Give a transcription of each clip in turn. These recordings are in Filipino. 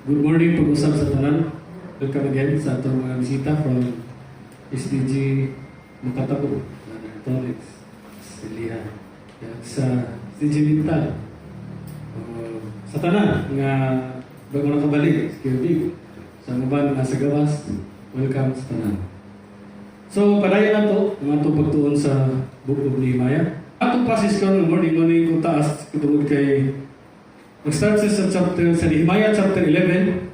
Good morning, pag-usap sa tanan. Welcome again sa atong mga bisita from SDG Makatabo, Torres, Celia, sa SDG Lintal. Sa tanan nga bago nakabalik, Kirby, sa mga nasa gawas, welcome sa tanan. So, padayon na to, ang atong pagtuon sa Book of Nehemiah. Atong process ko ng morning kung taas, kitungod kay mag-start sa Nehemiah chapter 11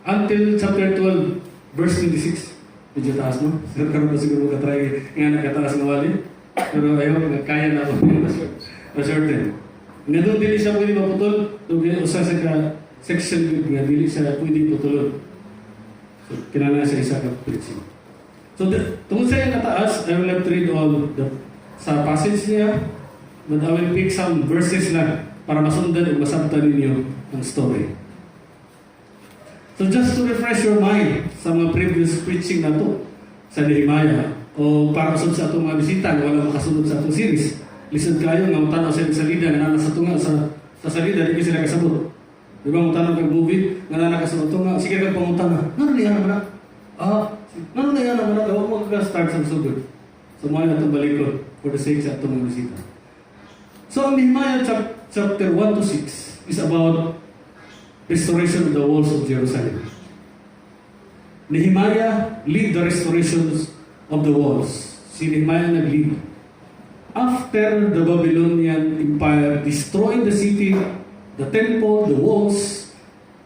until chapter 12 verse 26. Medyo taas mo. Karoon pa siguro katry nga nakataas na wali. Pero ayaw, kaya na ako. Ma-shorten. Nga doon dili siya pwede maputol. Doon usa sa section nga dili siya pwede putulon. So, kinala siya isa ka preaching. So, tungkol sa yung kataas, I will not read all sa passage niya, but I will pick some verses lang para masundan at masabtan ninyo ang story. So just to refresh your mind sa mga previous preaching na to sa Nehemiah, o para masunod sa itong mga bisita na wala makasunod sa itong series, listen kayo nga matanaw sa salida nga nasa tunga sa salida, di sila kasabot. Di ba matanaw kag movie nga nakasabot tunga, sige kag pangutang na, ano na yan naman na? Ano na yan naman na? Huwag mo ka-start sa sugod. So mga na itong balikod for the sake sa itong mga bisita. So ang Nehemiah chapter 1 to 6 is about restoration of the walls of Jerusalem. Nehemiah lead the restorations of the walls. Si Nehemiah nag-lead. After the Babylonian Empire destroyed the city, the temple, the walls,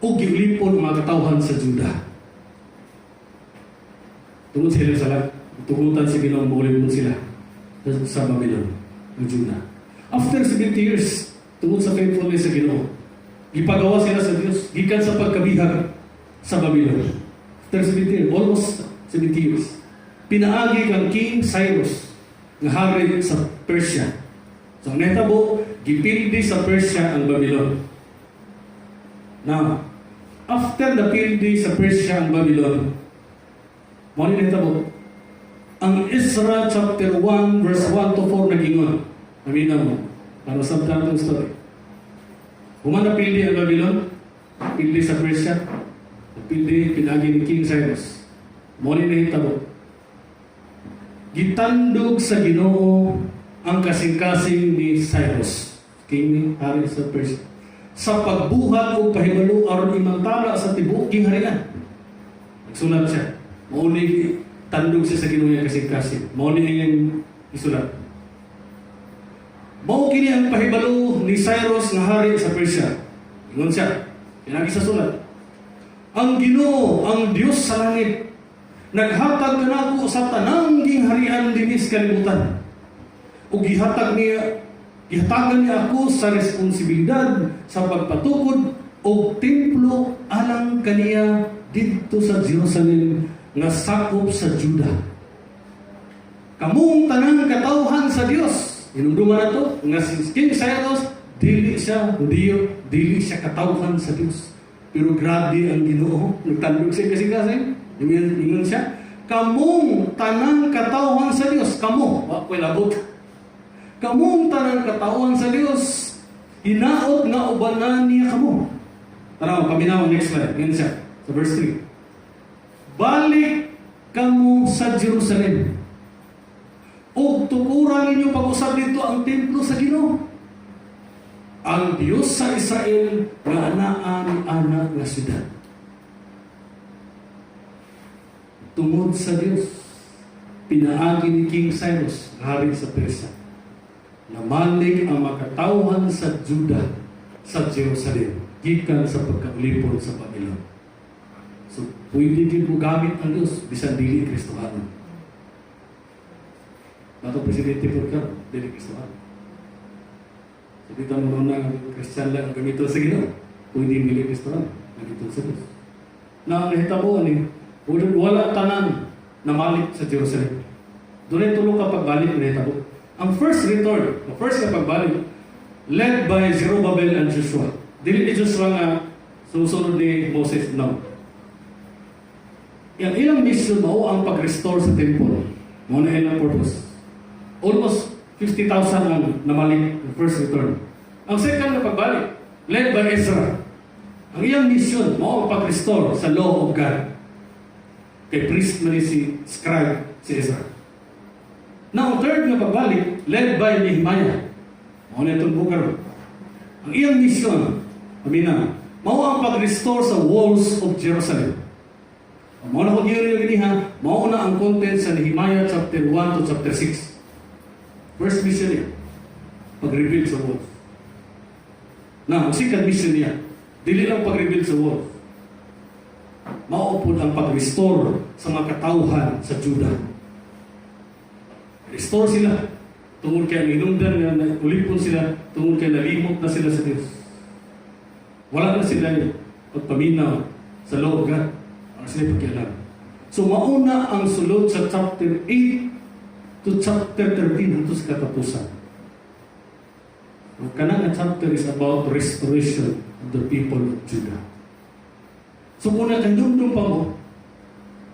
ug gilipon ang mga katawhan sa Judah. Tungod sila sa lahat, tugutan si Ginoo mo sila sa Babylon, ng Judah. After 70 years, tungkol sa faithfulness sa Ginoo, gipagawa sila sa Diyos, gikan sa pagkabihag sa Babylon. After 70 years, almost 70 years, pinaagi kang King Cyrus, nga hari sa Persia. So, ang netabo, gipildi sa Persia ang Babylon. Now, after the pildi sa Persia ang Babylon, mo ni netabo, ang Ezra chapter 1 verse 1 to 4 nag-ingon. Amina mo. Para sa itong story. Human na pildi ang Babylon, pildi sa Persia, pildi pinagi ni King Cyrus. Muli na hitabo. Gitandog sa Ginoo ang kasing-kasing ni Cyrus, king ni hari sa Persia, sa pagbuhat o pahibalo aron imantala sa tibuok gingharian. Nagsulat siya. Mauli tandog siya sa Ginoo ang kasing-kasing. Mauli niyang isulat. Mao kini ang pahibalo ni Cyrus nga hari sa Persia. Ingon siya, pinagi sa sulat. Ang Ginoo, ang Dios sa langit, naghatag kanako sa tanang gingharian dinis kalibutan. Ug gihatagan niya ako sa responsibilidad sa pagpatukod og templo alang kaniya didto sa Jerusalem nga sakop sa Judah. Kamong tanang katawhan sa Dios. Inumduman na to, nga si King Cyrus, dili siya Hudiyo, dili siya katawhan sa Diyos. Pero grabe ang Ginoo, nagtandog siya kasi, ingon siya, kamong tanang katawhan sa Diyos, kamo, wako'y labot. Kamong tanang katawhan sa Diyos, hinaot nga ubanan niya kamo. Tanaw, paminaw, next slide, ingon siya, sa verse 3. Balik kamo sa Jerusalem, o tukuran ninyo pag-usap dito ang templo sa Ginoo. Ang Diyos sa Israel nga anaan nga siyudad. Tungod sa Diyos, pinaagi ni King Cyrus, hari sa Persia, namalig ang makatawhan sa Judah sa Jerusalem, gikan sa pagkaulipon sa Babylon. So, pwede din mo gamit ang Diyos, bisan dili Kristohano. Bato presidente po ka, dili Kristohan. So dito mo na Christian lang gamito sa Ginoo. Kung hindi dili Kristohan, nagito sa Diyos. Na ang nahitabo ni, wala tanan na malik sa Jerusalem. Doon tulong kapag balik na nahitabo. Ang first return, ang first kapag balik, led by Zerubbabel and Joshua. Dili ni Joshua nga susunod ni Moses, no. Yung ilang mission mo ang pag-restore sa temple. Muna ilang purpose. Almost 50,000 ang namalik the first return. Ang second na pagbalik, led by Ezra. Ang iyang mission, mao ang pag-restore sa law of God. Kay priest man ni si scribe, si Ezra. Now, ang third nga pagbalik, led by Nehemiah. Mao na itong bugar. Ang iyang mission, amina, mao ang pag-restore sa walls of Jerusalem. Mao na kung yun yung giniha, mao na ang content sa Nehemiah chapter 1 to chapter 6. First mission niya, pag-rebuild sa walls. Na, ang second mission niya, dili lang pag-rebuild sa walls. Mao po ang pag-restore sa mga katauhan sa Judah. Restore sila. Tungkol kaya minungdan na ulipon sila, tungkol kaya nalimot na sila sa Diyos. Wala na sila yung pagpaminaw sa law of God. Wala sila pagkialam. So mauna ang sulod sa chapter 8 to chapter 13 hangtod sa katapusan. Ang kanang chapter is about restoration of the people of Judah. So kung nakandumdum pa mo,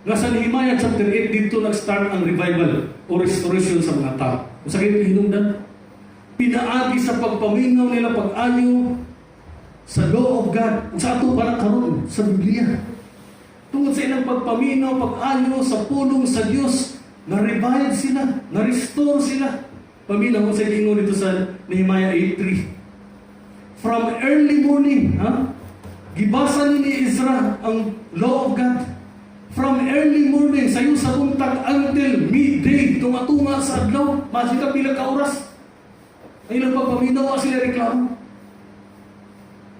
nasa Nehemiah chapter 8 dito nag-start ang revival o restoration sa mga tao. Kung sa kanyang hinungdan, pinaagi sa pagpaminaw nila pag-ayo sa law of God. Kung sa ato para karon sa Biblia. Tungkol sa ilang pagpaminaw, pag-ayo sa pulong sa Diyos, na-revive sila, na-restore sila. Paminaw ko sa inyo dito sa Nehemiah 8:3. From early morning, gibasa ni Ezra ang law of God. From early morning, sayo sa buntag until midday, tunga-tunga sa adlaw, masika pila ka oras. Ay lang pagpaminaw sila reklamo.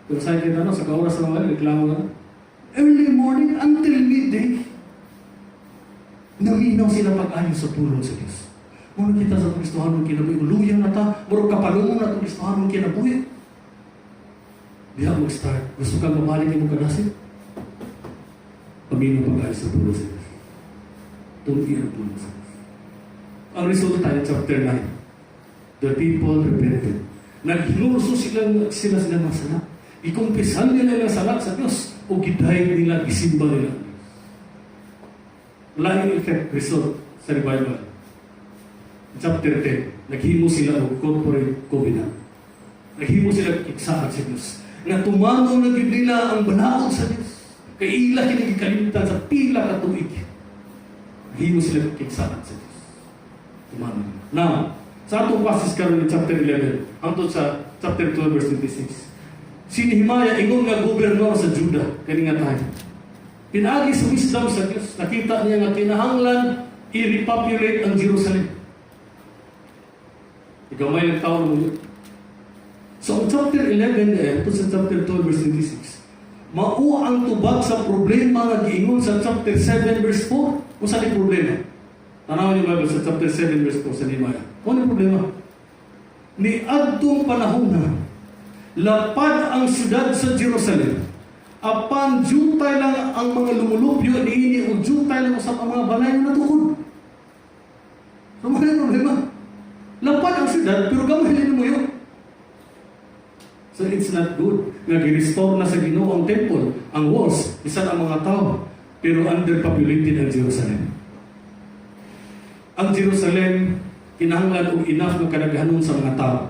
Pero sa akin, sa ka-oras na mga reklamo na. Early morning until midday, naminaw sila pag-ayo sa tulong sa Diyos. Muna kita sa Kristohanong kinabuhi, uluyang na ta, murag kapalungan na itong Kristohanong kinabuhi. Diya mag-start. Gusto kang mamalik yung kadasip? Paminaw pag-ayo sa tulong sa Diyos. Tunti ang tulong sa Diyos. Ang resulta in chapter 9, the people repented. Naghinurso sila masala. Ikumpisan nila ang salat sa Diyos o gidahin nila, isimba nila. Laing effect result sa revival. Chapter 10, naghimo sila og corporate covenant. Naghimo sila kiksaan sa Diyos. Na tumanong na nila ang banaog sa Diyos. Kay ila kinagikalimtan sa pila ka tuig. Naghimo sila kiksaan sa Diyos. Tumanong. Now, sa atong passage karon ni chapter 11, hangtod sa chapter 12 verse 26. Si Nehemiah ingon nga gobernador sa Judah kani nga tayo. Pinaagi sa wisdom sa Diyos, nakita niya nga kinahanglan i-repopulate ang Jerusalem. Ikaw may nagtawag mo yun. So, ang chapter 11 ito sa chapter 12 verse 26, mao ang tubag sa problema nga giingon sa chapter 7 verse 4. Kung saan yung problema? Tanawan niyo Bible sa chapter 7 verse 4 sa Nehemiah. Ano yung problema? Ni adtong panahon na lapad ang siyudad sa Jerusalem. Apan jutay lang ang mga lumulupyo niini o jutay lang sa mga balay na tukod. So, ano yung problema? Lapad ang siyudad, pero gamahin mo yun. So, it's not good. Nag-restore na sa Ginoo ang temple, ang walls, isa ang mga tao, pero underpopulated ang Jerusalem. Ang Jerusalem, kinahanglan og enough na kadaghanon sa mga tao.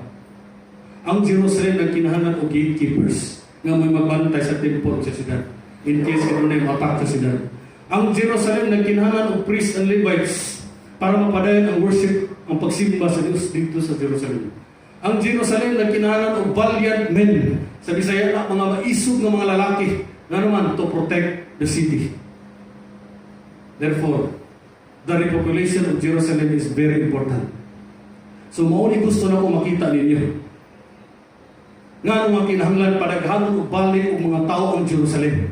Ang Jerusalem ang kinahanglan og gatekeepers nga may magbantay sa temple sa siyudad. In case kung may mapak sa siyudad. Ang Jerusalem ang kinahanglan og priests and Levites para mapadayon ang worship, ang pagsimba sa Diyos dito sa Jerusalem. Ang Jerusalem ang kinahanglan og valiant men, sa Bisaya na mga maisog ng mga lalaki na naman to protect the city. Therefore, the repopulation of Jerusalem is very important. So, mauni gusto na ko makita ninyo nga nung kinahanglan padaghanon og balik og mga tao ang Jerusalem.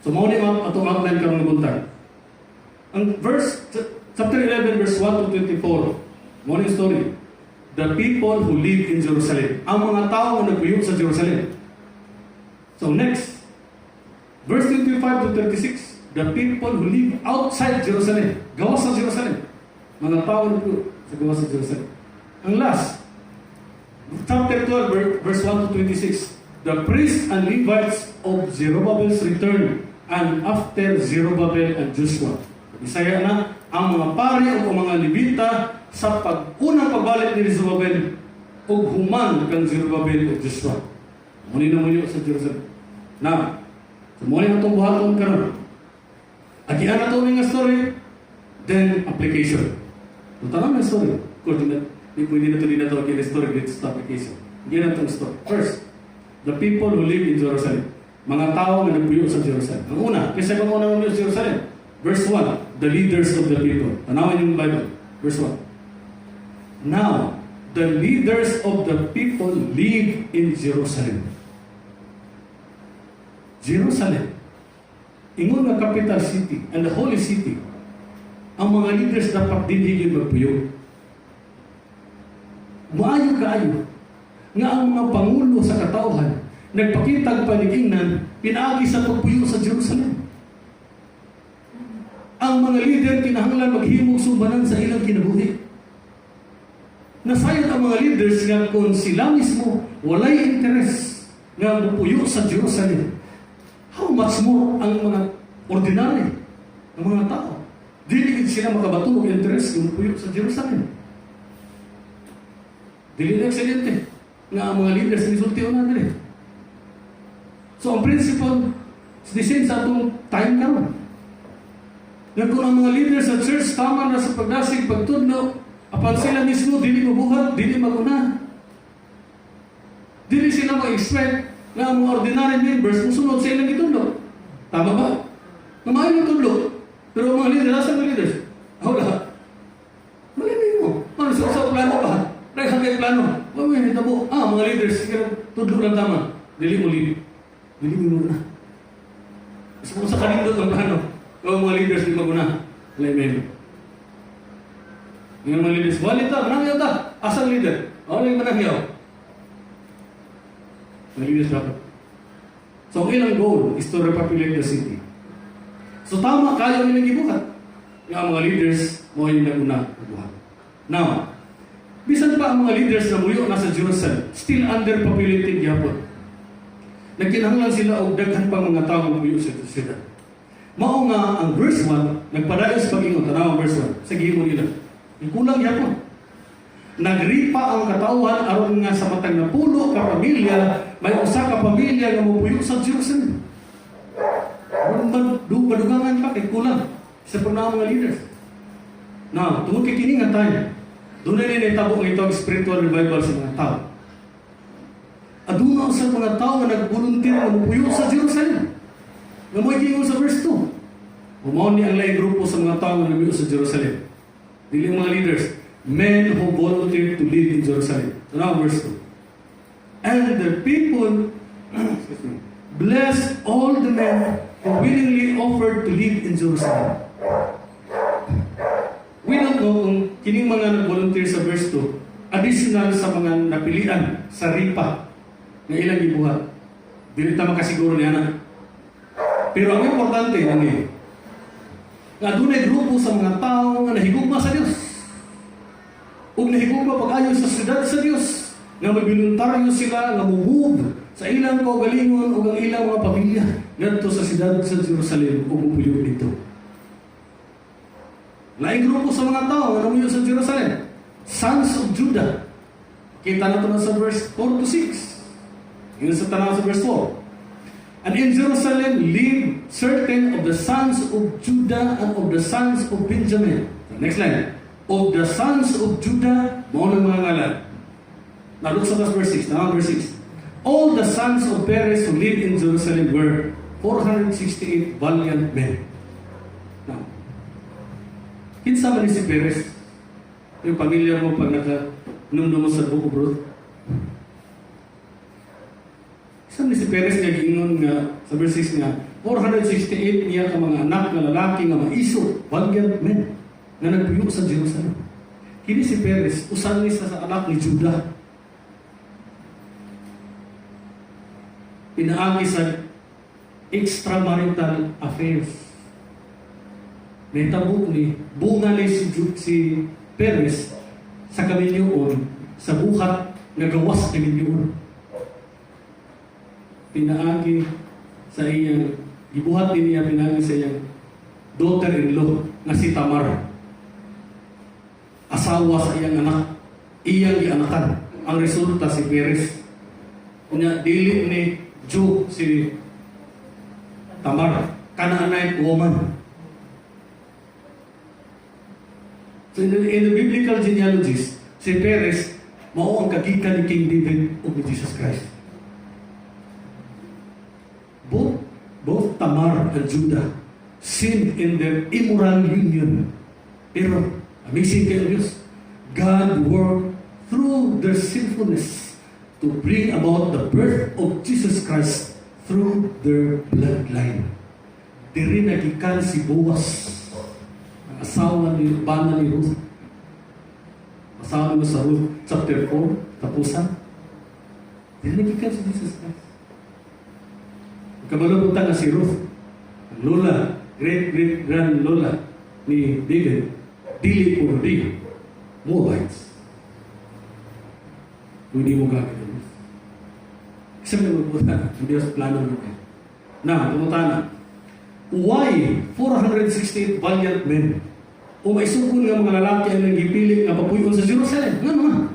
So, mauni atong outline karong buntag. Ang chapter 11 verse 1 to 24, mauni story. The people who live in Jerusalem. Ang mga tao na nagpuyo sa Jerusalem. So next, verse 25 to 36, the people who live outside Jerusalem. Gawas sa Jerusalem. Mga tao na nagpuyo sa gawas sa Jerusalem. Ang last, chapter 12 verse 1 to 26, the priests and Levites of Zerubbabel's return, and after Zerubbabel and Joshua. Bisaya na ang mga pari o mga Levita sa unang pagbalik ni Zerubbabel o o human kang Zerubbabel o Joshua. Muni na mo sa Jerusalem. Now, so muni na itong buhaton ka na. Agian na ito nga story, then application. Ito na may story. Of course, hindi na ito again story with application. Agian na itong story. First, the people who live in Jerusalem. Mga tao na nagpuyo sa Jerusalem. Ang una, kasi kung una mo sa Jerusalem. Verse 1, the leaders of the people. Tanawin yung Bible. Verse 1. Now, the leaders of the people live in Jerusalem. Jerusalem. Ingon nga capital city and the holy city. Ang mga leaders dapat din higit magpuyo. Maayo kaayo nga ang mga pangulo sa katauhan nagpakitag panigingnan pinaagi sa pagpuyo sa Jerusalem. Ang mga leader kinahanglan maghimog sumbanan sa ilang kinabuhi. Nasayod ang mga leaders nga kung sila mismo walay interes nga mupuyo sa Jerusalem. How much more ang mga ordinary, ang mga tao. Dili sila makabatong og interes nga mupuyo sa Jerusalem. Dili na ekselente nga ang mga leaders ni sultiyon na dili. So ang principle is the same sa atong time karon. Nga kung ang mga leaders sa church tama na sa pagdasig, pagtudlo, apan sila mismo dili mabuhat, dili maguna. Dili sila mag-expect nga ang mga ordinary members musunod sa ilang itudlo. Tama ba? Namahin yung tudlo. Pero ang mga leaders, nasa mga leaders? Wala. Malibig mo. Ano sa plano pa? Hanggang plano. May hitabo. Mga leaders, tudlo lang tama. Dili mo libig. Dili mo na. Kasi kung sa kanindot ang plano, ang mga leaders di maguna. Amen. Yung mga leaders, walita, manangyaw ta. Asang leader? Ano yung manangyaw? Mga leaders dapat. So, ang ilang goal is to repopulate the city. So, tama kayo nilang gibuhat. Yung mga leaders, mo yung naguna gibuhat. Now, bisan pa ang mga leaders na muyo nasa Jerusalem, still underpopulated yapon. Nagkinahanglan sila og daghan pang mga tao muyo sa sila. Mao nga ang verse 1, nagpadayon sa pag-ingon, tanaw ang verse 1, sa gihimo nila. Kulang yapon. Nagripa ang katauhan aron nga sa matag na pulo ka pamilya, may usa ka pamilya nga mopuyo sa Jerusalem. Madugangan pa kay kulang sa panahon mga leaders. Now, tungod kay kini nga time, doon na nitabo ng itong spiritual revival sa mga tao. Aduna sa mga tao na nag-volunteer na mupuyo sa Jerusalem. Nga mo ikingon sa verse 2. Umaw ni ang laing grupo sa mga tao na namuyo sa Jerusalem. Dili mga leaders, men who volunteered to live in Jerusalem. Now verse 2. And the people blessed all the men who willingly offered to live in Jerusalem. We don't know kung kining mga nag-volunteer sa verse 2, additional sa mga napilian sa ripa na ilang gibuhat. Dili ta makasiguro niya na. Pero ang importante nani, nga dunay grupo sa mga tao nga nahigugma sa Dios. Ug nahigugma pag-ayo sa siyudad sa Dios, nga magboluntaryo sila nga move sa ilang kaugalingon ug ang ilang mga pamilya ngadto sa siyudad sa Jerusalem ug mupuyo dito. Laing grupo sa mga tao nga namuyo sa Jerusalem, sons of Judah. Kita na ito sa verse 4 to 6. Yun sa tanaw sa verse 4. And in Jerusalem lived certain of the sons of Judah and of the sons of Benjamin. Next line. Of the sons of Judah, mga mga ngalan. Now look sa verse 6. Now verse 6. All the sons of Perez who lived in Jerusalem were 468 valiant men. Now, kinsa man ni si Perez? Yung pamilya mo pag naka-numdum sa Book of Ruth. Isa ni si Perez nga giingon nga sa verse 6 nga 468 niya ka mga anak nga lalaki nga maiso, valiant men na nagpuyo sa Jerusalem. Kini si Perez usan ni sa anak ni Judah. Pinaagi sa extramarital affairs. Nitabo ni bunga ni si Perez sa kaminyoon sa buhat nga gawas ni kaminyoon. Pinaagi sa iyang gibuhat din niya pinaagi sa iyang daughter-in-law nga si Tamar, asawa sa iyang anak, iyang gianakan ang resulta si Perez. Unya dili ni Jew si Tamar, Canaanite woman. So in the biblical genealogies, si Perez mao ang kagikan ni King David o ni Jesus Christ. Both Tamar and Judah sinned in their immoral union. Pero amazing kayo Diyos, God worked through their sinfulness to bring about the birth of Jesus Christ through their bloodline. Diri nagikan si Boaz, ang asawa ni Bana ni Ruth. Asawa mo sa Ruth chapter 4, tapusan. Diri nagikan si Jesus Christ. Kabalubutan na si Ruth, ang lola, great-great-grand lola ni David, dili po di Moabites. Hindi mo gagawin. Kasi may mabutan, hindi sa plano mo. Na, tumutan na. Why 468 valiant men o maisugod nga mga lalaki ang nagipili nga papuyon sa Jerusalem? Nga naman.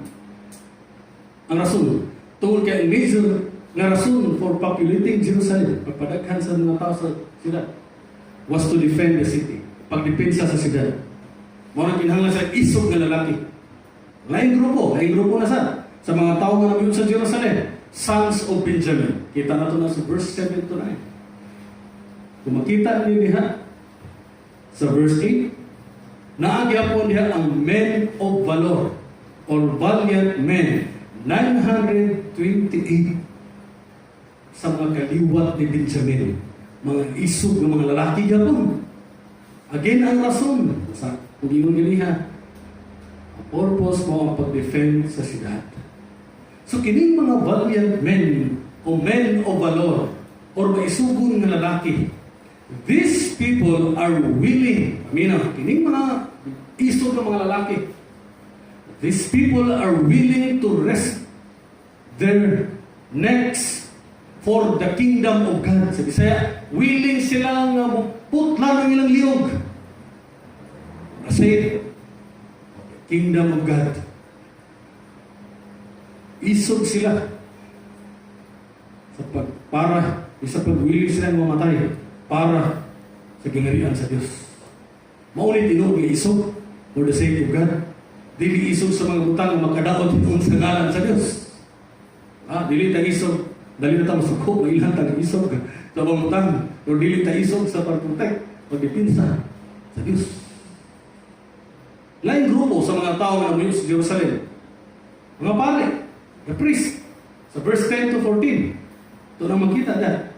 Ang rason, tungkol kay major nga rason for populating Jerusalem, pagpadaghan sa mga tao sa siyudad, was to defend the city. Pagdepensa sa siyudad. Mga kinahanglan sa isog nga lalaki. Lain grupo na sa mga tao nga nabiyon sa Jerusalem, sons of Benjamin. Kita na ito na sa verse 7 to 9. Kung makita niyo diha sa verse 8, naagyapon diha ang men of valor or valiant men, 928 sa mga kaliwat ni Benjamin. Mga isog ng mga lalaki gapon. Again, ang rason sa kung ganiha, ang purpose mo ang pag-defend sa siyudad. So, kining mga valiant men o men of valor or maisugon ng lalaki, these people are willing, kining mga isog ng mga lalaki, these people are willing to risk their necks for the kingdom of God. Sa Bisaya, willing silang putlan ng ilang liyog. Kasi, kingdom of God. Isog sila sa pag-willing silang mamatay para sa gingharian sa Diyos. Maulit tinuog ng isog for the sake of God. Dili isog sa mga butang magkadaot noon sa ngalan sa Diyos. Dili ta isog, dali na ta masukop, ilang tang isog sa mga butang, o dili ta isog sa pag-protect, pag-dipinsa sa Diyos. Lain grupo sa mga tao na namuyo sa Jerusalem. Mga pare, the priest, sa verse 10 to 14. Ito na makita dyan.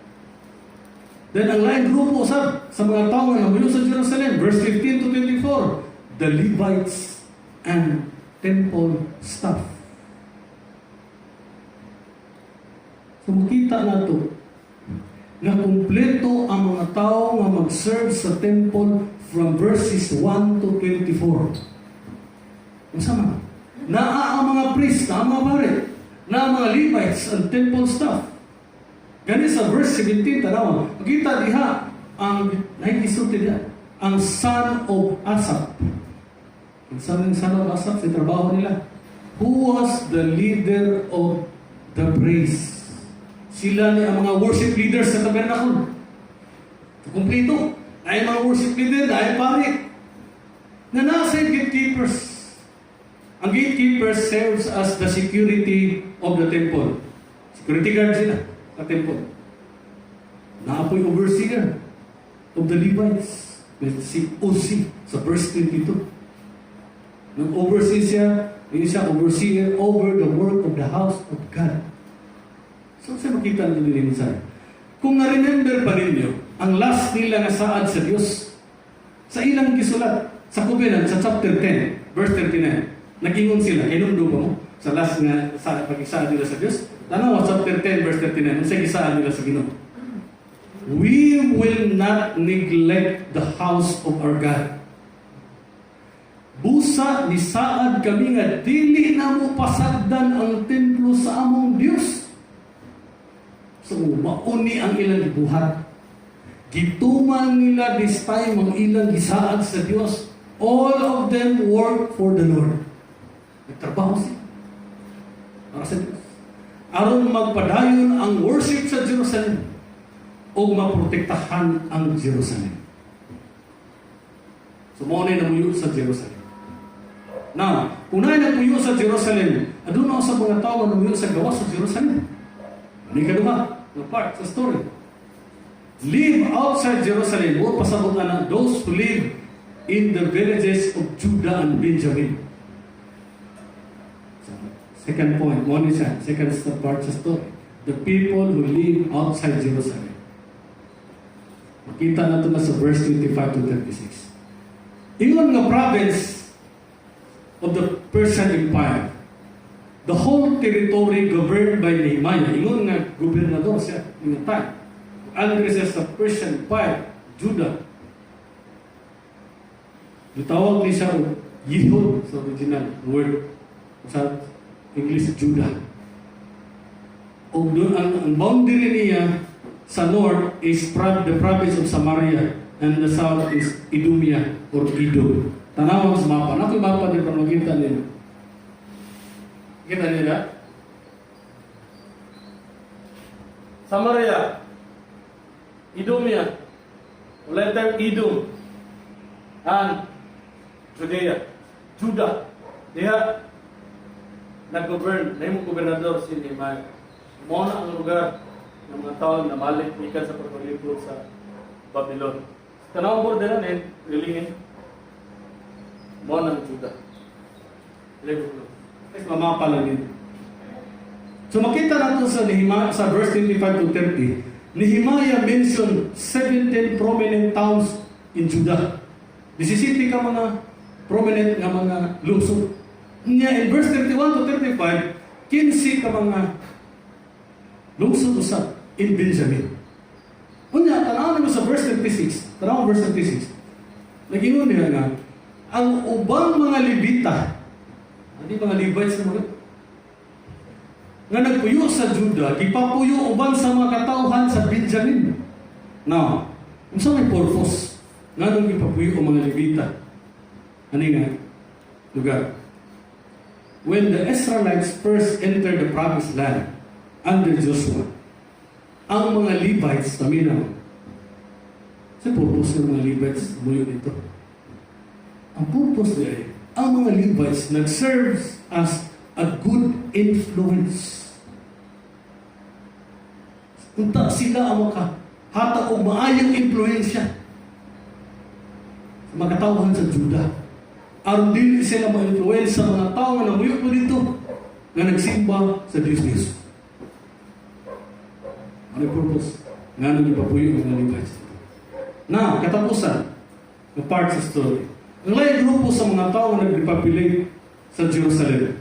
Then ang lain grupo sa mga tao na namuyo sa Jerusalem, verse 15 to 24, the Levites and temple staff. So makita na ito na kumpleto ang mga tao nga mag-serve sa temple from verses 1 to 24. Masama. Naa ang mga priest, naa ang mga pare, naa ang mga Levites and temple staff. Ganit sa verse 17, tanawa, makita diha ang nakikisulti diha, ang son of Asaph. Ang son of Asaph, sa trabaho nila, who was the leader of the praise. Sila ni ang mga worship leaders sa tabernacle. Kumplito. Ay mga worship leader, ay pare. Na nasa gatekeepers. Ang gatekeeper serves as the security of the temple. Security guard sila sa temple. Naapoy overseer of the Levites. Si Uzi sa verse 22. Nag-oversee siya, hindi siya overseer over the work of the house of God. So, sa makita nyo din sa kung na-remember pa ninyo, ang last nila na saad sa Diyos, sa ilang gisulat, sa Covenant, sa chapter 10, verse 39, nag-ingon sila, inundo mo sa last nga sa pag-isaad nila sa Diyos. Tanaw, chapter 10, verse 39, sa isaad nila sa Ginoo. We will not neglect the house of our God. Busa ni saad kami nga dili na mo pasagdan ang templo sa among Diyos. So, mauni ang ilang gibuhat. Gituman nila this time ang ilang gisaad sa Diyos. All of them work for the Lord. Nagtrabaho siya. para sa Diyos. Aron magpadayon ang worship sa Jerusalem o maprotektahan ang Jerusalem. So, muna na muyo sa Jerusalem. Now, unay na muyo sa Jerusalem, aduna sa mga tao na muyo sa gawas sa Jerusalem. Ano yung kaduma? Yung part sa story. Live outside Jerusalem, o pasabot na those who live in the villages of Judah and Benjamin. So, second point, one is that, second part sa story. The people who live outside Jerusalem. Makita natin na sa verse 25 to 36. Ingon nga province of the Persian Empire, the whole territory governed by Nehemiah. Ingon nga gobernador siya, ingon tayo. Andre siya sa Persian Empire, Judah. Itawag ni siya Yehud sa original word sa English, Judah. O doon ang boundary niya sa north is the province of Samaria and the south is Idumea or Edom. Tanawag sa mapa. Nako'y mapa din kung makita nila. Kita nila? Samaria, Idumea, later Edom, and Judea, Judah. Diya, nag-govern, na yung gobernador si Nehemiah. Muna ang lugar ng mga tao na malik ikan sa pagpalipod sa Babylon. Tanawang mo din na rilingin. Muna ang Judah. Kasi mamapa lang yun. So makita natin sa Nehemiah, sa verse 25 to 30, Nehemiah mentioned 17 prominent towns in Judah. 17 ka mga prominent nga mga lungsod. Niya, in verse 31 to 35, 15 ka mga lungsod usap in Benjamin. Unya, tanawan mo sa verse 36. Tanawan verse 36. Nagingon niya nga, ang ubang mga Levita, hindi mga Levites na mga, nga nagpuyo sa Judah, ipapuyo uban sa mga katauhan sa Benjamin. Now, kung saan may purpose, nga nung ipapuyo ang mga Levita, ano nga lugar? When the Israelites first entered the promised land under Joshua, ang mga Levites, taminaw, sa purpose ng mga Levites, muyo dito. Ang purpose nila, ang mga Levites nag-serve as a good influence. Unta sila ang makahata o maayang influensya sa mga katauhan sa Judah. Aron dili sila ma-influence sa mga tao na namuyo po dito na nagsimba sa Diyos. Ano yung purpose? Nga nang ipapuyo ang mga Levites. Na, katapusan, na part sa story. Ang laing grupo sa mga tao na nag-repopulate sa Jerusalem.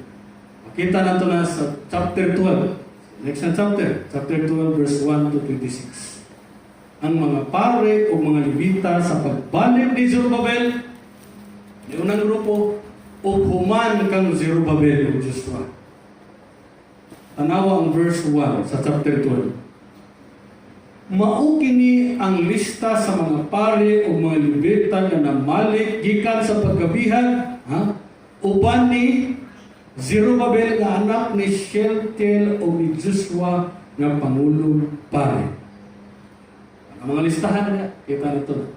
Makita nato na sa chapter 12. Next na chapter 12 verse 1 to 26. Ang mga pare o mga Levita sa pagbalik ni Zerubbabel, yung unang grupo, o human kang Zerubbabel o Joshua. Tanawa ang verse 1 sa chapter 12. Mao kini ang lista sa mga pare o mga Levita na namalik gikan sa paggabihan, uban ni Zerubbabel nga anak ni Shealtiel o ni Joshua nga pangulong pare. Ang mga listahan niya, kita nito.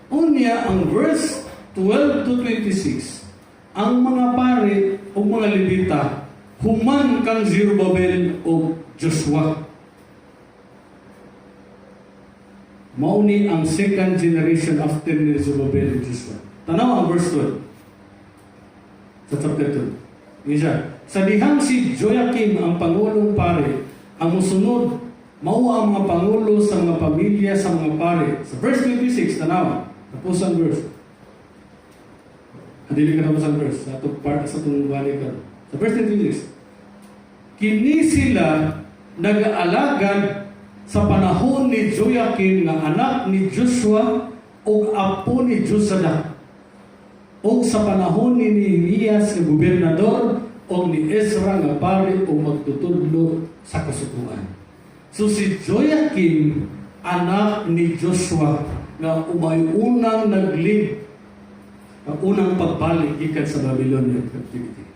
Unya ang verse 12 to 26, ang mga pare o mga Levita, human kang Zerubbabel o Joshua. Mauni ang second generation after ni Zerubbabel o Joshua. Tanaw ang verse 12. Sa chapter 2. Isa, sa dihang si Joachim ang pangulong pare, ang musunod, mao ang mga pangulo sa mga pamilya sa mga pare. Sa verse 26, tanaw, tapos ang verse. Hindi ka tapos ang verse. Sa itong part, sa itong balik ka. Sa verse 26, kini sila nag-aalagad sa panahon ni Joachim nga anak ni Joshua o apo ni Josadak o sa panahon ni Nehemias nga gobernador o ni Ezra nga pare o magtutudlo sa kasukuan. So si Joachim anak ni Joshua nga umay unang nag-lead ang unang pagbalik ikan sa Babylonian captivity.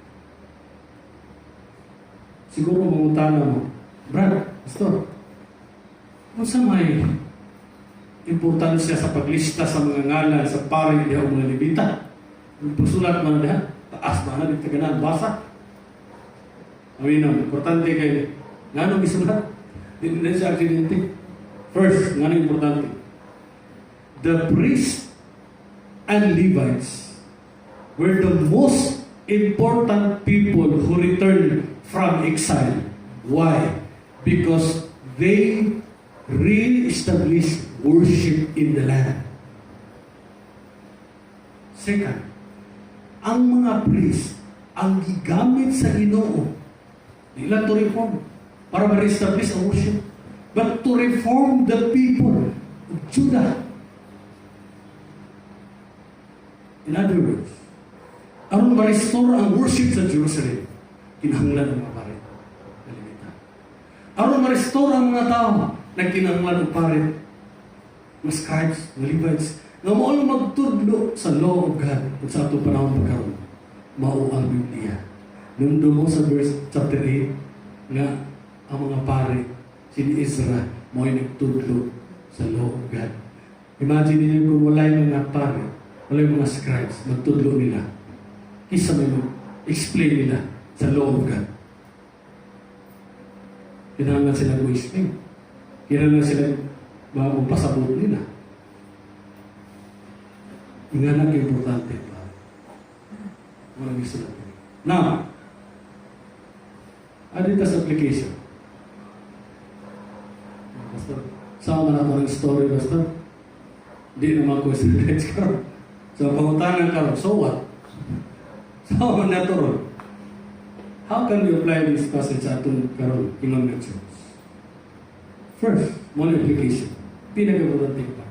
siguro mangutana mo, Brad, Pastor, kung sa may importansya sa paglista sa mga ngalan sa paring diha o mga libita, pagsulat man diha, taas ba na, dito ka na, basa. Aminom, importante kayo. Nga nung isulat? Hindi sa aksidente. First, nga nung importante. The priests and Levites were the most important people who returned from exile. Why? Because they re-established worship in the land. Second, ang mga priests ang gigamit sa Ginoo nila to reform para ma-establish ang worship, but to reform the people of Judah. In other words, aron ma-restore ang worship sa Jerusalem, kinahanglan ang mga parit. Aron ma-restore ang mga tao, nagkinahanglan ang parit, mga scribes, mga Levites, na maong magtudlo sa law of God at sa atong panahon pagkaroon. Mao ang Biblia. Nung mo sa verse chapter 8, nga ang mga pare, si Ezra, mo ay nagtudlo sa law of God. Imagine niyo kung wala yung mga pare, wala yung mga scribes, magtudlo nila. Isa may explain nila sa law of God. Kailangan sila mag-explain. Kailangan sila magpasabot nila. Inganak yung importante pa. Walang gusto natin. Now, Adidas application. Pastor, sama na ako ng story, Pastor. Hindi naman ko students ka. So, pangutangan ka, so what? So, natural. How can we apply this passage sa atong karon imong lectures? First, one application. Pinag-importante pa.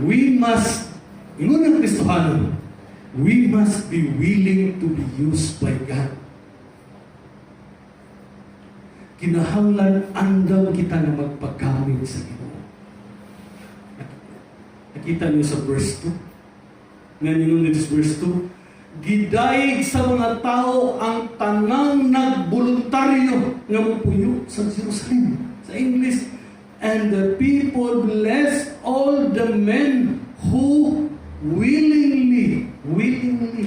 We must, ingon ng Kristohano, we must be willing to be used by God. Kinahanglan andam kita na magpagamit sa Ginoo. Nakita niyo sa verse 2? Ngayon dito sa verse 2, gidayeg sa mga tao ang tanang nagboluntaryo nga magpuyo sa Jerusalem. Sa English, and the people blessed all the men who willingly,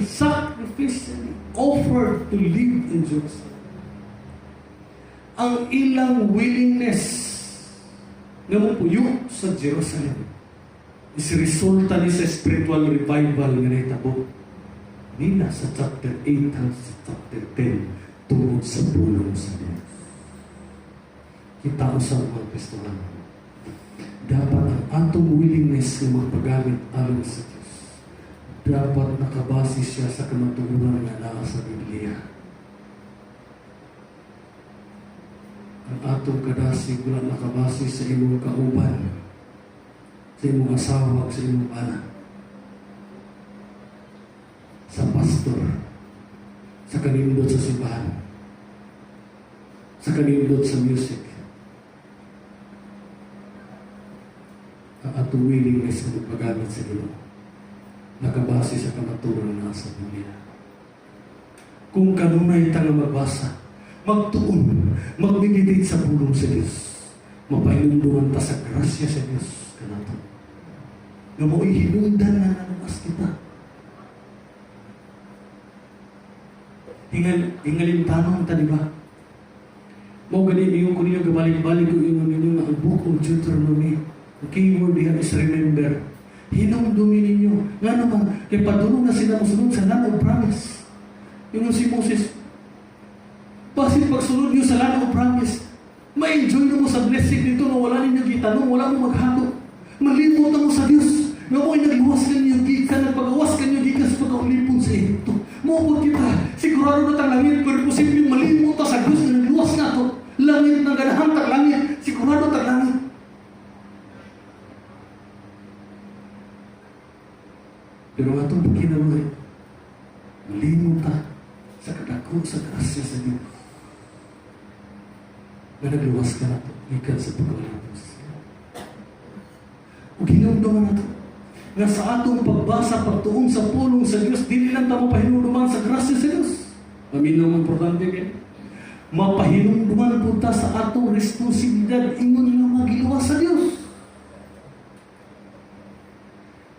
sacrificially offered to live in Jerusalem. Ang ilang willingness na mapuyo sa Jerusalem is resulta ni sa spiritual revival nga naitabo nila sa chapter 8 hanggang sa chapter 10 tungod sa pulong sa Diyos. Kita ko sa mga Kristohan, dapat ang atong willingness na magpagamit alang sa Diyos dapat nakabase siya sa kamatugunan nga naa sa Biblia. Ang atong kadasig wala nakabase sa imong kauban, sa imong asawa, sa imong anak, sa pastor, sa kanindot sa simbahan, sa kanindot sa music. Ang atong willingness na magpagamit sa Ginoo nakabase sa kamaturan na sa Biblia. Kung kanunay tayo magbasa, magtuon, mag-meditate sa pulong sa Diyos, mapainunduan ta sa grasya sa Diyos kanato. Nga mo'y hinundan na nanumas kita. Hingalin tanong ta, di ba? Mo gani niyo ko niyo gabalik-balik ko ninyo nga ang book of Deuteronomy. The keyword here is remember. Hinumdumi ninyo. Nga naman, kay padulong na sila musunod sa land of promise. Yung si Moses, basit pagsunod nyo sa land of promise, ma-enjoy na mo sa blessing nito na wala ninyo gitanong, wala mo maghalo. Malimot na mo sa Diyos. Nga mo ay nagluwas ka ninyo gikan, nagpagawas ka ninyo gikan sa pagkaulipon sa ito. Mukot kita, sigurado na tang langit, pero posibleng malimot na sa Diyos na nagluwas na ito. Langit ng ganahan tang langit, sigurado tang langit. Pero nga itong pagkinabuhay, malimot ta sa kadako sa grasya sa Diyos. Na nagluwas ka na ito, ikan sa pagkakalipos. O ginunduman na ito, nga sa atong pagbasa, pagtuon sa pulong sa Diyos, di nilang tamo pahinuduman sa grasya sa Diyos. Paminaw ang importante kayo. Mapahinumduman po ta sa atong responsibilidad ingon nga magiluwas sa Dios.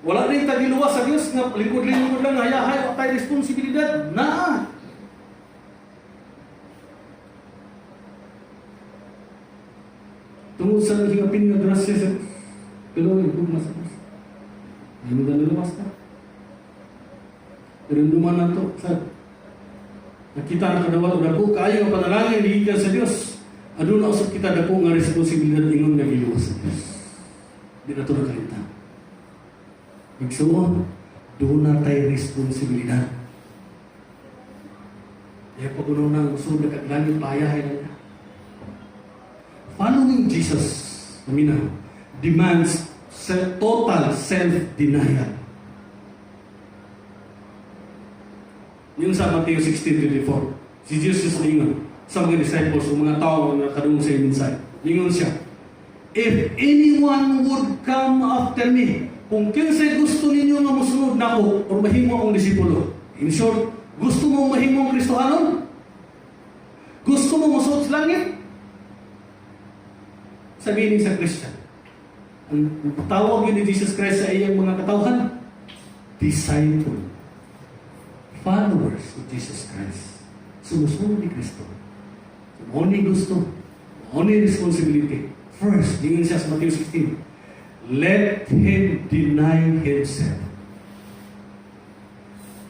Wala rin tagiluwas sa Dios nga lingkod-lingkod lang hayahay o tayo responsibilidad. Naa! Tungod sa hingapin nga grasya sa pero yung mas hindi mo na lumas na. Pero duman na ito, nakita na kadawat o dako, kaya ang panalangin, higikan sa Diyos. Ano na usap kita dako nga responsibilidad ingon nga giluwas sa Diyos. Hindi na ito nakalita. Igsuon, doon na tayo responsibilidad. Kaya pag uno na gusto nagkaglangin, payahay na niya. Following Jesus, demands total self-denial. Yung sa Matthew 16:24, si Jesus lingon sa mga disciples o mga tao na kadung sa inside. Lingon siya, if anyone would come after me, kung kinsay gusto ninyo nga musunod nako o mahimo akong disipulo. In short, gusto mo mahimo ang Kristohanon? Gusto mo musunod sa langit? Sabihin sa Christian, ang tawag ni Jesus Christ sa iyang mga katawhan, disciple. Followers of Jesus Christ. Sumusunod ni Kristo. Only gusto, only responsibility. First, tingin siya sa Matthew 16, let him deny himself.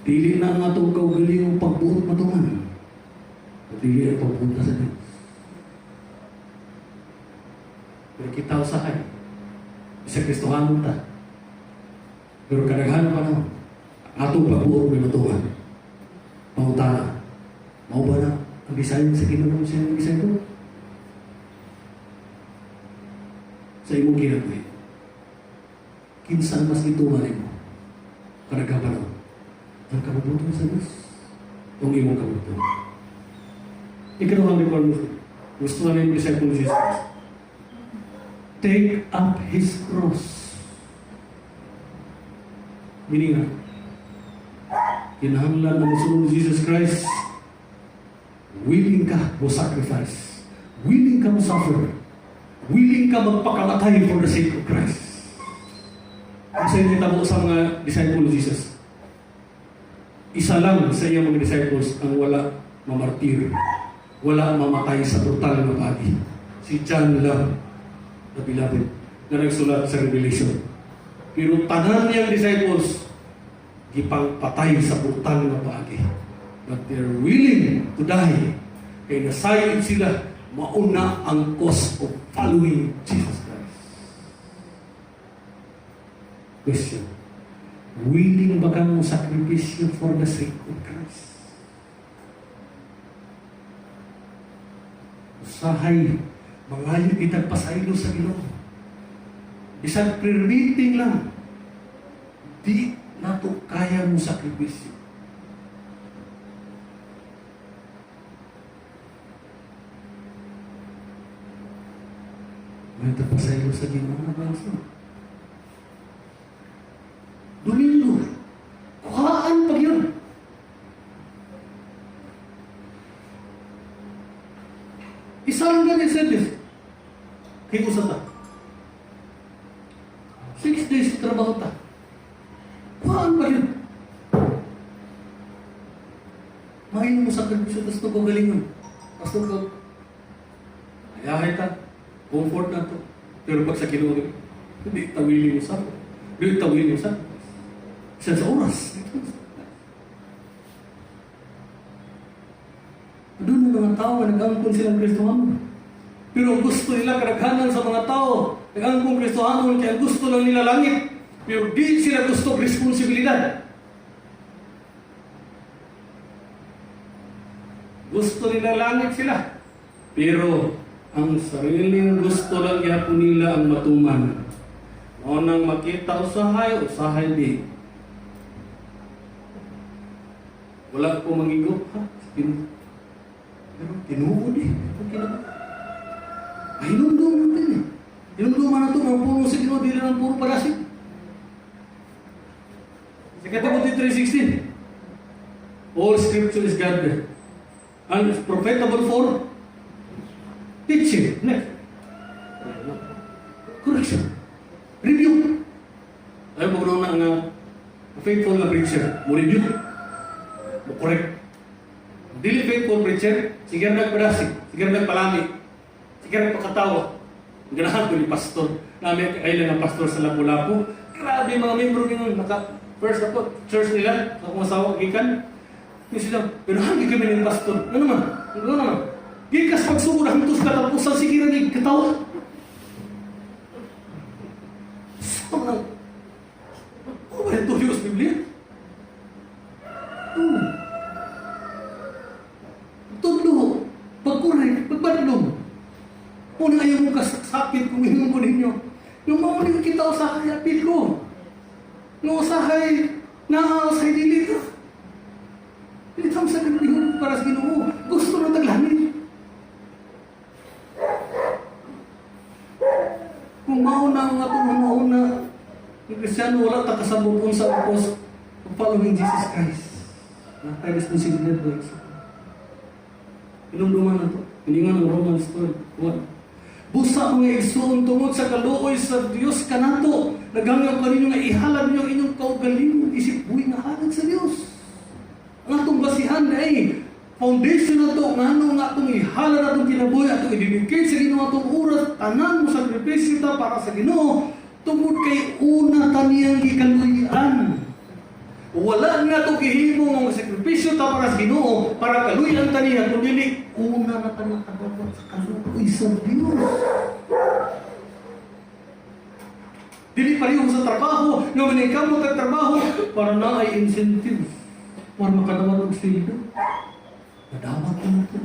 Dili na ang atong kaugaling pagbuot matungan. Dili ang pagpunta sa Diyos. Pero kita usahay. Isa Kristohanon ta. Pero kadaghan pa naman. Atong pagbuot may matungan. Mautana. Mau ba na ang design sa kinunong siya ng design ko? Sa imong ginagawin. Kinsan mas ituman mo. Kadaghan pa naman. Ang kabubuto sa Diyos. Ang imong kabubuto. Ikaw ang requirement. Gusto na yung disciple ni Jesus. Take up His cross. Meaning nga, kinahanglan ng musunod ni Jesus Christ, willing ka mo sacrifice, willing ka mo suffer, willing ka magpakamatay for the sake of Christ. Kasi nitabo sa mga disciple ni Jesus, isa lang sa iyang mga disciples ang wala mamartir, wala mamatay sa brutal na pagi. Si John lang, the beloved, na nagsulat sa Revelation. Pero tanan niyang disciples, gipangpatay sa brutal na pagi. But they're willing to die. Kaya nasayod sila, mauna ang cost of following Jesus Christ. Question. Willing ba kang sakripisyo for the sake of Christ? Usahay, mangayo kitang pasaylo sa Ginoo. Isang pre-reading lang. Di nato kaya mo sakripisyo. May tapasaylo sa Ginoo na bangsa. Domingo, kuhaan pag yun. Isang ganyan service. Kaya ko sa ta. 6 days trabaho ta. Kuhaan pag yun. Mahinom mo sa karbisyo, tapos ito kagalingon. Tapos ito ayahay ta. Comfort na to. Pero pag sa kinuha, hindi tawili mo sa to. Hindi tawili mo sa to. Sa oras. Doon ang mga tao na nag-angkon silang Kristohanon. Pero gusto nila karaghanan sa mga tao. Nag-angkon Kristohanon kaya gusto lang nila langit. Pero di sila gusto responsibilidad. Gusto nila langit sila. Pero ang sariling gusto lang yapon nila ang matuman. O nang makita usahay di. Wala ko mangigop, ha? Pero tinuod eh. Ay, inundong natin eh. Inundong man ito, mga puro sa Ginoo, di lang puro parasik. Sa Timothy 3:16, all scripture is God and is profitable for faithful na preacher, mo review, mo correct. Dili faithful preacher, sige nagpadasi, sige nagpalami, sige nagpakatawa. Ganahan ko ni pastor. Namin kailan ng pastor sa Lapu-Lapu. Grabe mga membro ng first ako, church nila, ako masawa, gikan. Yung sila, ganahan kami ng pastor. Ano naman? Gikas pagsugod ang tos katapusan, sige na katawa. Saan nang, ano ba yung tuloy sa Biblia? Tudlo, pagkuray, pagbadlong. Kung ayaw mong kasakit, kung inom ko ninyo, yung mauling kita usahay apil ko. Nung usahay, naasay dili ka. Pilitang sa Biblia para sa Ginoo. Gusto na taglamin. Kung mauna ang atong mauna, yung Kristyano wala takasabot sa upos following Jesus Christ. Nakay responsibilidad ba isa? Inumduman na ito. Hiningan ng Romans 12:1. Busa mga igsoon tungod sa kaluoy sa Diyos kanato. Nagangyaw pa ninyo na ihalad niyo inyong kaugalingon isip buhay na halad sa Diyos. Ang atong basihan ay foundation na ito, nga atong ihalad na itong kinabuhi, atong i-dedicate sa Ginoo atong oras, tanan mo sakripisyo ta para sa Ginoo, tungod kay una taniyang gikaluyan. Wala nga ito gihimo ng sakripisyo ta para sa Ginoo, para kaluyan taniya, kundi una na taniyang kadawat sa kaluoy sa Diyos. Dili pareho sa trabaho, nga manikam mo trabaho, para na ay incentive, para makadawat ng sweldo. Madawat mo na ito.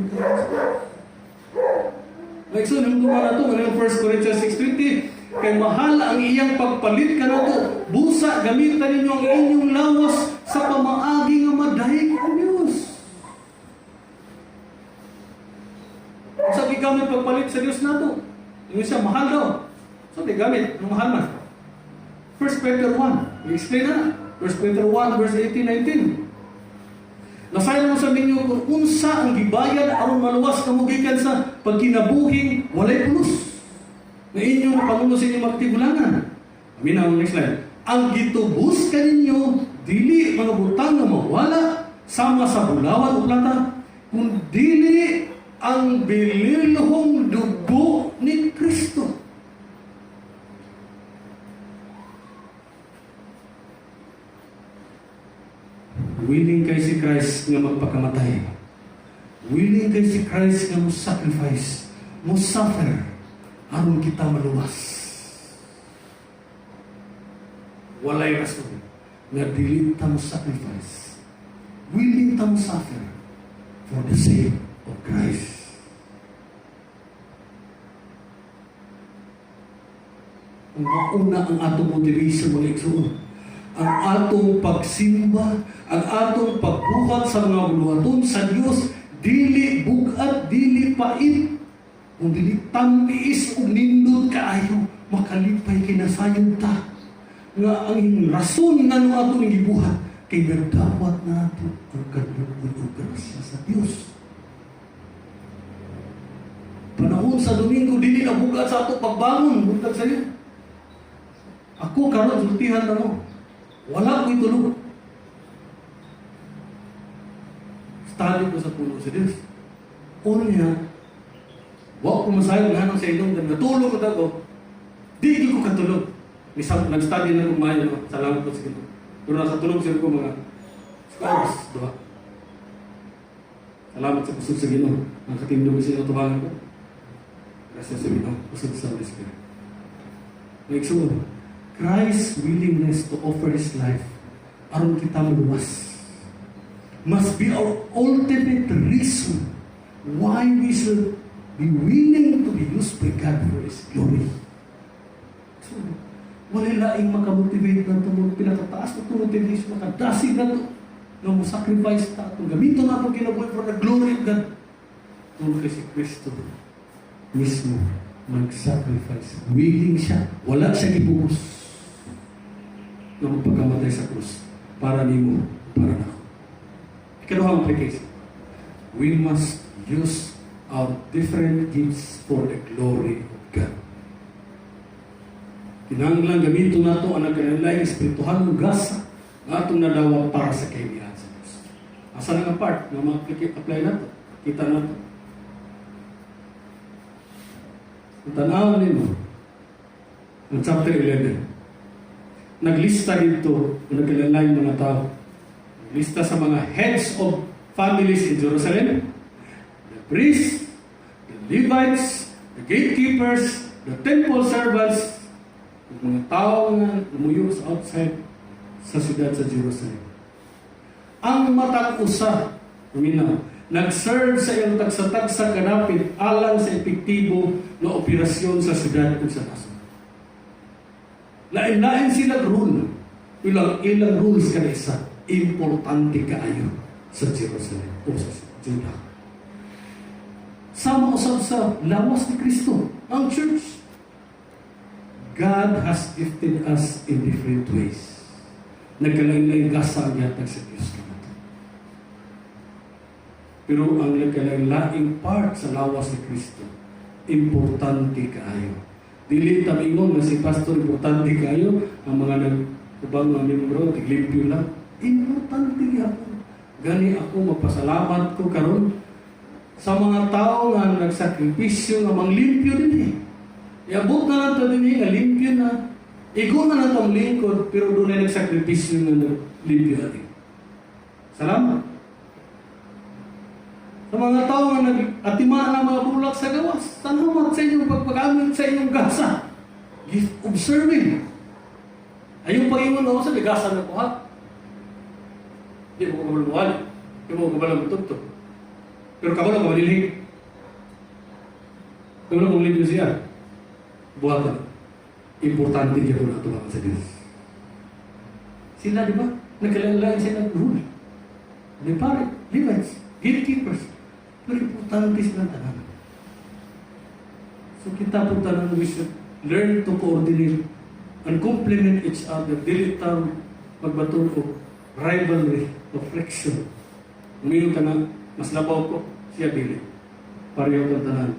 Like so, nung dumaan na ito, ano yung 1 Corinthians 6:20, kay mahal ang iyang pagpalit ka na ito, busa, gamitan ninyo ang inyong lawas sa pamaagi nga madahig ang Diyos. Sabi gamit pagpalit sa Diyos na ito. Yung isa, mahal daw. Sabi gamit, ang mahal man. 1 Peter 1, i-explain na. 1 Peter 1, verse 18-19. Nasayan mo sa ninyo kung unsa ang gibayad aron maluwas kamugikan sa pagkinabuhing walay pulos na inyong pangulo sa inyong magtigulangan. Amin ang next slide. Ang gitubos kaninyo dili mga butang na mawala sama sa bulawan o plata, kung dili ang bililhong dugo ni Kristo. Willing kay si Christ nga magpakamatay. Willing kay si Christ nga mo-sacrifice, mo-suffer, aron kita maluwas. Walay rason nga dili ta mo-sacrifice. Willing ta mo-suffer for the sake of Christ. Kung mauna ang atong motivation mga igsoon, ang atong pagsimba, ang atong pagbuhat sa mga buluhaton sa Diyos, dili bugat, dili pait, kung dili tamiis o nindot kaayo, makalipay kinasayon ta. Nga ang rason nga nung atong gibuhat, kay nagdawat na ito ang kadugod o grasya sa Diyos. Panahon sa Domingo, dili na bugat sa atong pagbangon, bugat sa iyo. Ako karon sultihan na mo. Wala ko'y tulog. Study ko sa puno sa Diyos. Una niya, wak ko masayang nga sa inyong dan natulog ko ako. Di ko katulog. Nag-study na kumain ako. Salamat po sa Ginoo. Pero nakatulog sila ko mga scholars. Diba? Salamat sa kusog sa Ginoo. Nakatindog sila tubangan ko. Kasi sa Ginoo. Kusog sa Holy Spirit. Like so, Christ's willingness to offer His life aron kita maluwas must be our ultimate reason why we should be willing to be used by God for His glory. So, wala laing makamotivate na ito, pinakataas na ito motivation, makadasig na ito, na mo sacrifice na ito, gamitin na ito kinabuhay for the glory of God. Tulad kay si Kristo mismo mag-sacrifice. Willing siya, wala siya gibuhos na magpagkamatay sa krus para nimo, para na ako. Ikaduhang application. We must use our different gifts for the glory of God. Kinahanglan gamito nato ang nagkailaing espirituhan ng gasa nga itong nadawat para sa kaimihan sa Diyos. Asa na nga part na apply na to? Kita na to. Ang tanaw nimo, ang chapter 11, naglista dito, nagkalalay mga tao. Naglista sa mga heads of families in Jerusalem, the priests, the Levites, the gatekeepers, the temple servants, yung mga tao na lumuyo sa outside sa siyudad sa Jerusalem. Ang matag usa, nag-serve sa iyang tagsa-tagsa kanapit alang sa epektibo na operasyon sa siyudad ug sa nason. Lain-lain sila rule. Ilang rules kada isa. Importante kaayo sa Jerusalem o sa Judah. Sama usab sa lawas ni Kristo, ang church. God has gifted us in different ways. Nagkalain-lain gasa ang yatag sa Diyos. Pero ang nagkalain-laing part sa lawas ni Kristo, importante kaayo. Dili tamingon na si pastor importante kayo, ang mga nagubang mga membro, tiglimpyo lang. Importante ako. Gani ako magpasalamat ko karon sa mga tao nga nagsakripisyo nga manglimpyo din eh. Iabot na nato din nga limpyo na. Igo na nato ang lingkod, pero doon ay nagsakripisyo nga naglimpyo natin. Salamat. Sa mga tao nga nag-atima ng mga bulak sa gawas, salamat sa inyong pagpagamit sa inyong gasa. Gift of serving. Ayong pag-iwan ako sa gasa na kuhat. Hindi mo kabalawali. Hindi mo kabalang tutog. Pero kabalang kabalilhin. Kabalang kabalilhin siya. Buhatan. Importante niya kung nato sa Diyos. Sila, di ba? Nagkalalaan sila ng rule. Di pare, Levites, gatekeepers. Pero importante sila tanan. So kita po tanan, we should learn to coordinate and complement each other. Dili tayo magbaton o rivalry o friction. Umiyon ka na, mas labaw ko, siya dili. Pareho kang tanan.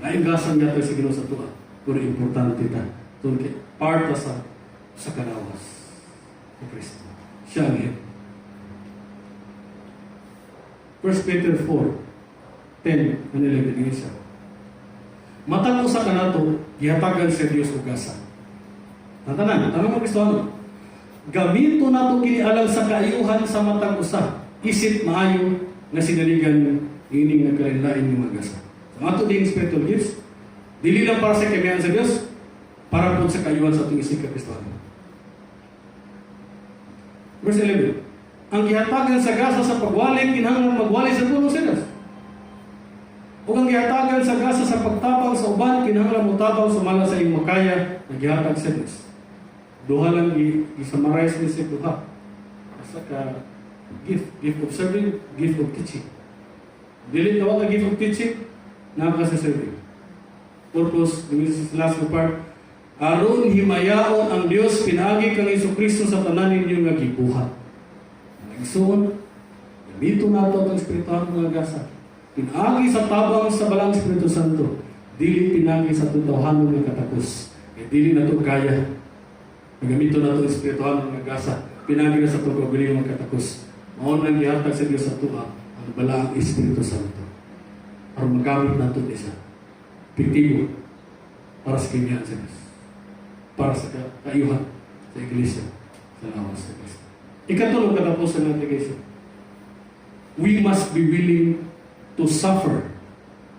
Naingasan niya tayo sa Ginoo sa tuwa. Pero importante ta. Tulad part sa kanawas o Kristo. Siya ang head. 1 Peter 4, 10 and 11 nga siya. Matang usa ka nato, gihatagan sa Dios ug gasa. Tantanan mo Kristo, gamito nato kini alang sa kaayuhan sa matang usa, isip maayo nga sinaligan ining nagkalain-lain nga mga gasa. So ato ding spiritual gifts, dili lang para sa kamiyan sa Dios, para po sa kaayuhan sa ating isip ka Kristo. Verse 11. Ang gihatagan sa gasa sa pagwali, kinahanglan magwali sa puno sa Dios. O ang gihatagan sa gasa sa pagtabang sa uban, kinahanglan motabang sumala sa iyong makaya na gihatag sa Dios. Duha lang i-summarize ni sa duha. Asa ka gift of serving, gift of teaching. Dili tawag ang gift of teaching, naka sa serving. Purpose, this is the last part. Aron himayaon ang Dios pinaagi kang Jesucristo sa tanan ninyo nga gibuhat. Igsoon, gamito nato ang espiritual mga gasa. Pinagi sa tabang sa balang Espiritu Santo, dili pinagi sa tutuhanon nga katakos. E dili nato kaya. Gamito nato ang espiritual mga gasa, pinagi na sa pagkagaling mga katakos. Mao nang gihatag sa Dios sa tuwa ang balang Espiritu Santo. Aron magamit nato isa. Epektibo para sa kinyan sa Dios. Para sa kaayuhan sa iglesia sa lawas sa Kristo. Ikatulong katapusan natin guys. We must be willing to suffer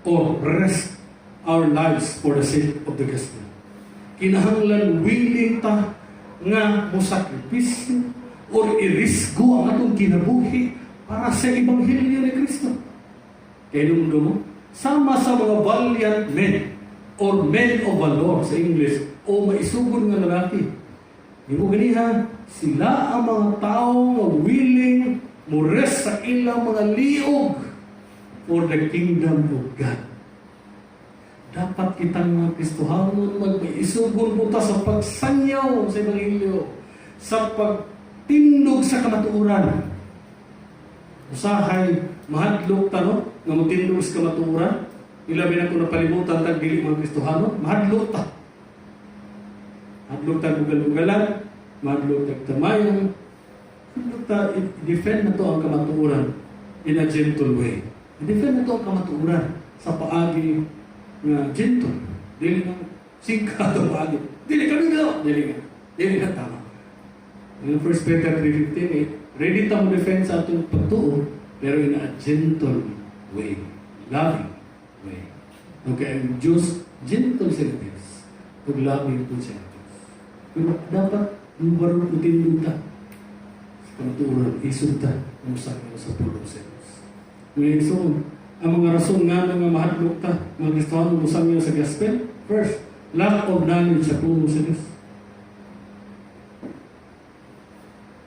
or risk our lives for the sake of the gospel. Kinahanglan willing ta nga musakripisyo or irisgo ang atong kinabuhi para sa Ebanghelyo ni Kristo. Kaya nung sama sa mga valiant men or men of valor sa English o maisugod nga lalaki. Ibu ganihan, sila ang mga tao na willing mures sa ilang mga liog for the kingdom of God. Dapat kitang mga Kristohanon magmaisugon po ta sa pagsanyaw sa Ebanghelyo, sa pagtindog sa kamatuoran. Usahay, mahadlok ta, no? Nga magtindog sa kamatuoran. Ilabi na ko napalimutan tag dili mga Kristohanon, mahadlok ta. Mahadlok tag bugal-bugalan, mahadlok tag tamayan, I-defend na to ang kamatuoran in a gentle way. I-defend na to ang kamatuoran sa paagi nga gentle. Dili nga singkado paagi. Dili kami na. Dili nga tama. In 1 Peter 3:15, ready ta mo defend sa atong pagtuo, pero in a gentle way. Loving way. Okay, ang Diyos, gentle sa Diyos. Kung loving po sa Diyos. Pero dapat yung barong putin ta. Sa kamatuoran, isunta ang sa pulong sa Diyos. Ngayon, so, ang mga rason nga mga mahadlok ta, mga Kristohan, musang sa gospel, first, lack of knowledge sa pulong sa Diyos.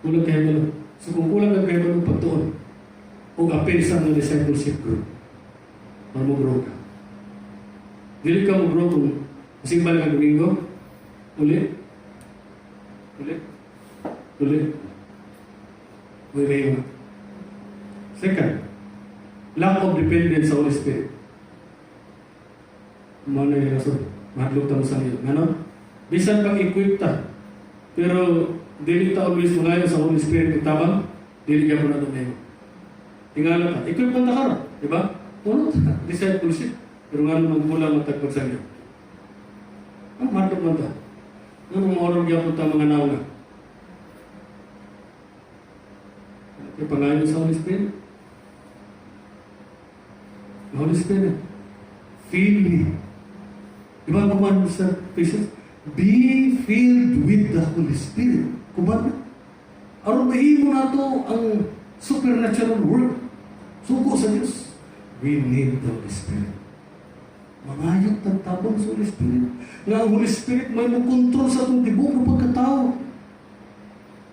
Kulang kayo malo. So kung kulang kayo malo pagtuon, o apel sa mga discipleship group, para mo grow ka. Dili ka mo grow kung simbal ka Domingo, ulit. Ulit. Second, lack of dependence sa Holy Spirit. Ano yung rason? Mahadlok ta mo sa iyo. Ano? Bisan pang equip ta, pero dili ta always mulayo sa Holy Spirit ng tabang, dili ka po na doon. Tingala ka, equip man ta ka, di ba? Puno ta, discipleship. Pero nga naman mula matagpag sa iyo. Ang mahadlok man ta. Anong oras niya po ta mga nauna? Kaya pangayon sa Holy Spirit? Holy Spirit, fill me. Diba naman sa Ephesians? Be filled with the Holy Spirit. Kuman, aron mahimo na ito ang supernatural work. Suko sa Diyos. We need the Holy Spirit. Mangayot tagtabang sa Holy Spirit. Nga ang Holy Spirit may makontrol sa itong tibok ng pagkatao.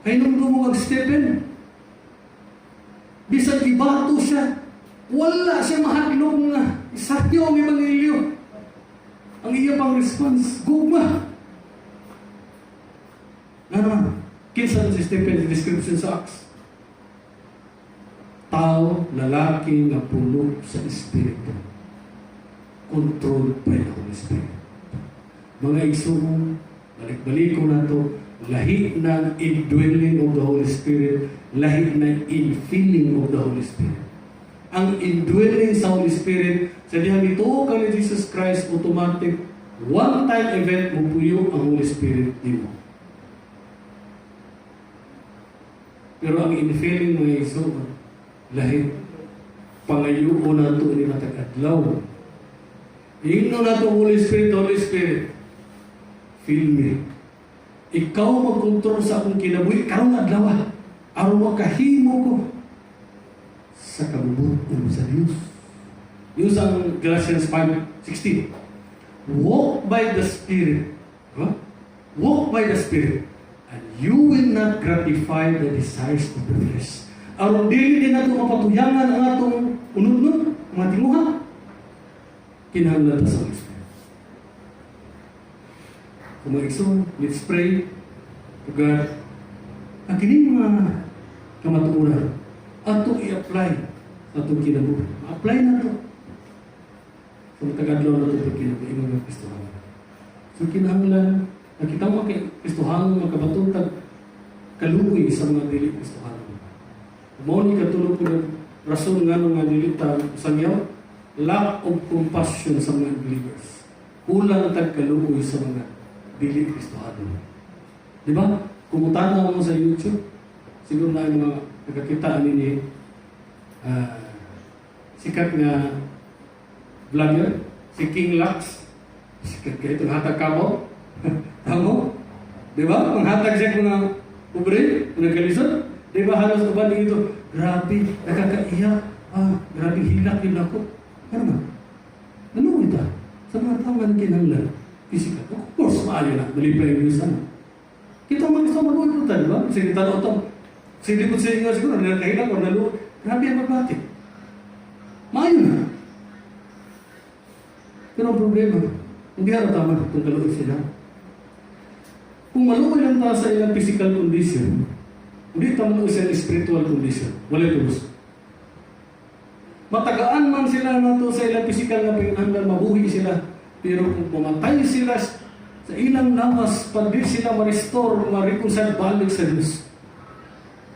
Kaya nung mo mag-Stephen, bisan ibato siya, wala siya mahadlong na isakyo ang Evangelyo. Ang iya pang response, gugma. Ano? Kinsa si Stephen's description sa Acts? Tao, lalaki nga puno sa Espiritu. Controlled by the Holy Spirit. Mga igsoon, balik-baliko na to, lahi ng indwelling of the Holy Spirit, lahi ng infilling of the Holy Spirit. Ang indwelling sa Holy Spirit, sa diyan ito ka ni Jesus Christ, automatic, one-time event mo puyo ang Holy Spirit din mo. Pero ang infilling mo ay iso, lahi, pangayon na ito ni matag-adlaw. Ingno na ito, Holy Spirit, fill me. Ikaw magkontrol sa akong kinabuhi, karong adlaw, aron makahimo ko sa kabubuton sa Diyos. Yung sa Galatians 5:16. Walk by the Spirit. Huh? Walk by the Spirit. And you will not gratify the desires of the flesh. Aron dili din nato mapatuyangan ang atong unod-unod, mga tinguha. Kinahanglan sa Holy Spirit. Kung mag-igsoon, let's pray to God. Ang kining mga kamatuoran, ato i-apply sa atong kinabuhi. Apply na ito. Sa matag-adlaw na ito kinabuhi ng Kristohan. So kinahanglan, nakita mo kay Kristohan magkabatuntag kaluoy sa mga dili Kristohan. Mao ni katulog ko ng rason nga ng mga dili ta sangyaw, lack of compassion sa mga believers. Kulang tag kaluoy sa mga dili Kristohan. Di ba? Kung utana mo sa YouTube, siguro na yung mga nakakita ni sikat na vlogger, si King Lux. Sikat ka itong hatag kamo. Tamo? Di ba? Kung hatag siya kung na ubre, kung nagkalisod, di ba halos uban ito, grabe, nakakaiyak, grabe hilak yun ako. Ano ba? Ano ito? Sa mga tao nga kinanglan, physical. Of course, maayo na, malipay yung news ano. Kita mo gusto mag-uwi ito, di ba? Kasi tanong ito, sige po sa inyo siguro, nilakahilak o naluwa, grabe ang magbati. Maayo na. Pero ang problema, hindi harap tama itong kaluoy sila. Kung maluoy lang tayo sa ilang physical condition, hindi tama sa ilang spiritual condition. Wala ito gusto. Matagaan man sila na ito sa ilang physical na pinanghanglan, mabuhi sila. Pero kung pumatay sila sa ilang lawas, pag di sila ma-restore, ma-reconcile balik sa Diyos,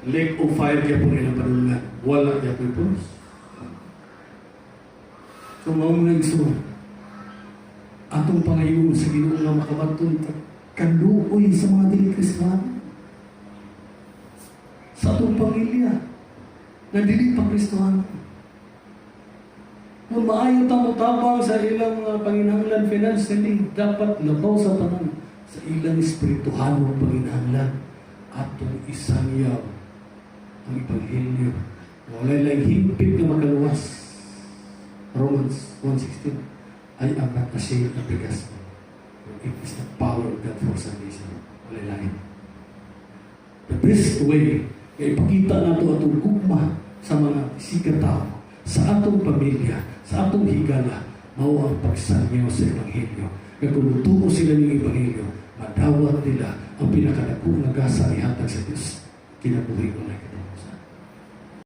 lake of fire kaya po ilang panulungan. Wala kaya po ito. So, mga iso, atong pangayon sa Ginoo nga makabatun kanduoy sa mga dili Kristiyano. Sa atong pamilya na dili pa Kristiyano. Kung maayo tamo tabang sa ilang mga panginahanglan financially, dapat labaw sa tanan sa ilang espirituhanong panginahanglan atong isangyaw ang Ebanghelyo. Walay lang higpit na makaluwas. Romans 1:16, I am not ashamed of the gospel. It is the power of God for salvation. Walay lain. The best way na ipakita nato atong gugma sa mga sikat tao, sa atong pamilya, sa atong higala, mao ang pagsangyaw sa Ebanghelyo. Kaya kung tuo sila ng Ebanghelyo, madawat nila ang pinakadakong nagasa ihatag sa Diyos. Kinabuhi ko na katapusan.